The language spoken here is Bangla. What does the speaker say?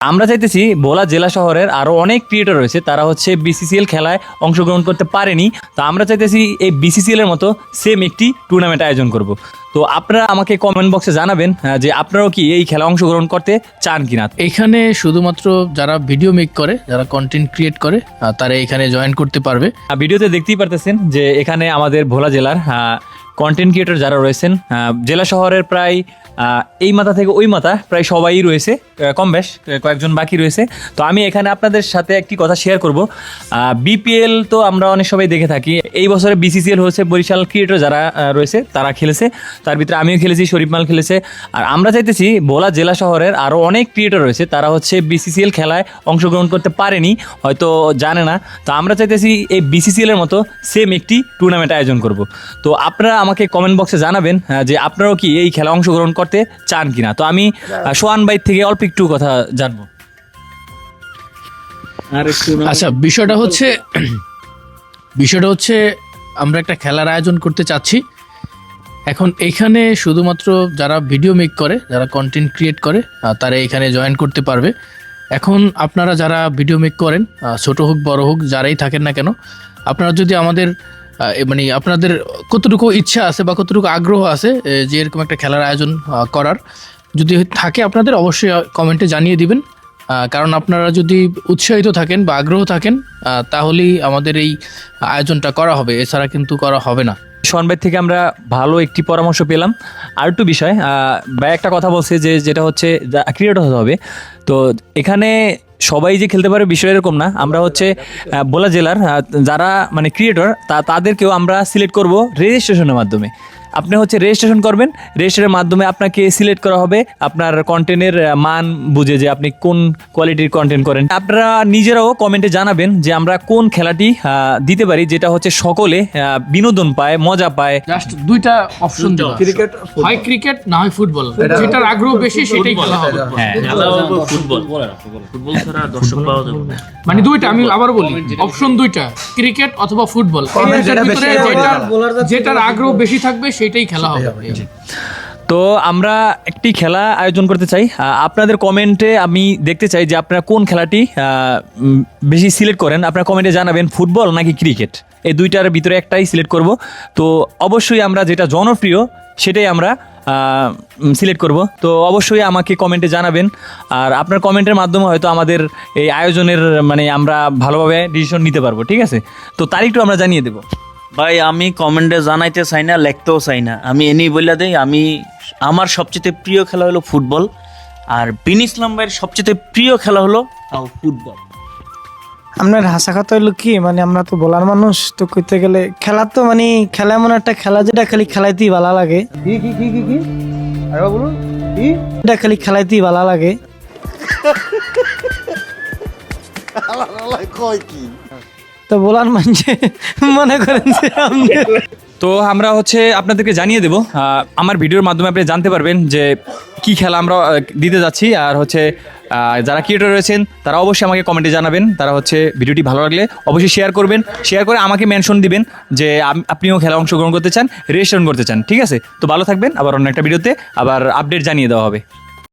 আমরা চাইতেছি ভোলা জেলা শহরের আরো অনেক ক্রিয়েটর রয়েছে, তারা হচ্ছে বিসিসিএল খেলায় অংশগ্রহণ করতে পারেনি। তো আমরা চাইতেছি এই বিসিসিএল এর মতো সেম একটি টুর্নামেন্ট আয়োজন করব। তো আপনারা আমাকে কমেন্ট বক্সে জানাবেন যে আপনারাও কি এই খেলা অংশগ্রহণ করতে চান কিনা। এখানে শুধুমাত্র যারা ভিডিও মেক করে, যারা কন্টেন্ট ক্রিয়েট করে, তারা এখানে জয়েন করতে পারবে। ভিডিওতে দেখতেই পারতেছেন যে এখানে আমাদের ভোলা জেলার কন্টেন্ট ক্রিয়েটর যারা রয়েছেন, জেলা শহরের প্রায় এই মাথা থেকে ওই মাথা প্রায় সবাই রয়েছে, কম বেশ কয়েকজন বাকি রয়েছে। তো আমি এখানে আপনাদের সাথে একটি কথা শেয়ার করব। বিপিএল তো আমরা অনেক সবাই দেখে থাকি, এই বছরে বিসিসিএল হচ্ছে বরিশাল ক্রিয়েটর যারা রয়েছে তারা খেলেছে, তার ভিতরে আমিও খেলেছি, শরীফ মাল খেলেছে। আর আমরা চাইতেছি ভোলা জেলা শহরের আরও অনেক ক্রিয়েটর রয়েছে, তারা হচ্ছে বিসিসিএল খেলায় অংশগ্রহণ করতে পারেনি, হয়তো জানে না। তো আমরা চাইতেছি এই বিসিসিএল এর মতো সেম একটি টুর্নামেন্ট আয়োজন করব। তো আপনারা আমাকে কমেন্ট বক্সে জানাবেন যে আপনারাও কি এই খেলা অংশগ্রহণ করতে চান কিনা। তো আমি সোহান ভাই থেকে অল্প একটু কথা জানবো। আচ্ছা, বিষয়টা হচ্ছে আমরা একটা খেলার আয়োজন করতে চাচ্ছি। এখন এইখানে শুধুমাত্র যারা ভিডিও মেক করে, যারা কন্টেন্ট ক্রিয়েট করে, তারা এখানে জয়েন করতে পারবে। এখন আপনারা যারা ভিডিও মেক করেন, ছোট হোক বড় হোক, যারাই থাকেন না কেন, আপনারা যদি আমাদের মানে আপনাদের কতটুকু ইচ্ছা আছে বা কতটুকু আগ্রহ আছে যে এরকম একটা খেলার আয়োজন করার, যদি থাকে আপনাদের অবশ্যই কমেন্টে জানিয়ে দিবেন। কারণ আপনারা যদি উৎসাহিত থাকেন বা আগ্রহ থাকেন, তাহলেই আমাদের এই আয়োজনটা করা হবে, এছাড়া কিন্তু করা হবে না। সোহান ভাই থেকে আমরা ভালো একটি পরামর্শ পেলাম। আর একটু বিষয়, ভাই একটা কথা বলছে যে যেটা হচ্ছে ক্রিয়েটর হতে হবে। তো এখানে সবাই যে খেলতে পারে বিষয় এরকম না। আমরা হচ্ছে ভোলা জেলার যারা মানে ক্রিয়েটর তাদেরকেও আমরা সিলেক্ট করব রেজিস্ট্রেশনের মাধ্যমে। আপনি হচ্ছে রেজিস্ট্রেশন করবেন, রেজিস্ট্রেশনের মাধ্যমে আপনাকে সিলেক্ট করা হবে আপনার কন্টেন্টের মান বুঝে, যে আপনি কোন কোয়ালিটির কন্টেন্ট করেন। আপনারা নিজেরাও কমেন্টে জানাবেন যে আমরা কোন খেলাটি দিতে পারি যেটা হচ্ছে সকলে বিনোদন পায়, মজা পায়। জাস্ট দুইটা অপশন দেওয়া, ক্রিকেট হয় ক্রিকেট, না হয় ফুটবল, যেটার আগ্রহ বেশি সেটাই খেলা হবে। হ্যাঁ, ফুটবল ছাড়া দর্শক পাওয়া যাবে না। মানে দুইটা, আমি আবার বলি, অপশন দুইটা, ক্রিকেট অথবা ফুটবল। যেটার আগ্রহ বেশি থাকবে সেটাই খেলা হবে। তো আমরা একটি খেলা আয়োজন করতে চাই। আপনাদের কমেন্টে আমি দেখতে চাই যে আপনারা কোন খেলাটি বেশি সিলেক্ট করেন। আপনারা কমেন্টে জানাবেন ফুটবল নাকি ক্রিকেট, এই দুইটার ভিতরে একটাই সিলেক্ট করব। তো অবশ্যই আমরা যেটা জনপ্রিয় সেটাই আমরা সিলেক্ট করব। তো অবশ্যই আমাকে কমেন্টে জানাবেন। আর আপনার কমেন্টের মাধ্যমে হয়তো আমাদের এই আয়োজনের মানে আমরা ভালোভাবে ডিসিশন নিতে পারবো, ঠিক আছে? তো তারিখটা আমরা জানিয়ে দেবো। ভাই আমি কমেন্টে জানাইতে চাই না, লিখতেও চাই না, আমি এনেই বলে দেই আমার সবচেয়ে প্রিয় খেলা হলো ফুটবল, আর বিন ইসলাম ভাইয়ের সবচেয়ে প্রিয় খেলা হলো ফুটবল। আপনার হাসা কথা হলো কি, মানে আমরা তো বলার মানুষ, তো কইতে গেলে খেলা তো মানে খেলা এমন একটা খেলা যেটা খালি খেলাইতেই ভালো লাগে। এটা খালি খেলাইতেই ভালো লাগে। তো বলার মানে মনে করেন যে তো আমরা হচ্ছে আপনাদেরকে জানিয়ে দেব, আমার ভিডিওর মাধ্যমে আপনি জানতে পারবেন যে কি খেলা আমরা দিতে যাচ্ছি। আর হচ্ছে যারা ক্রিয়েটর রয়েছেন তারা অবশ্যই আমাকে কমেন্টে জানাবেন। তারা হচ্ছে ভিডিওটি ভালো লাগলে অবশ্যই শেয়ার করবেন, শেয়ার করে আমাকে মেনশন দিবেন যে আপনিও খেলা অংশগ্রহণ করতে চান, রেজিস্ট্রেশন করতে চান, ঠিক আছে? তো ভালো থাকবেন, আবার অন্য একটা ভিডিওতে আবার আপডেট জানিয়ে দেওয়া হবে।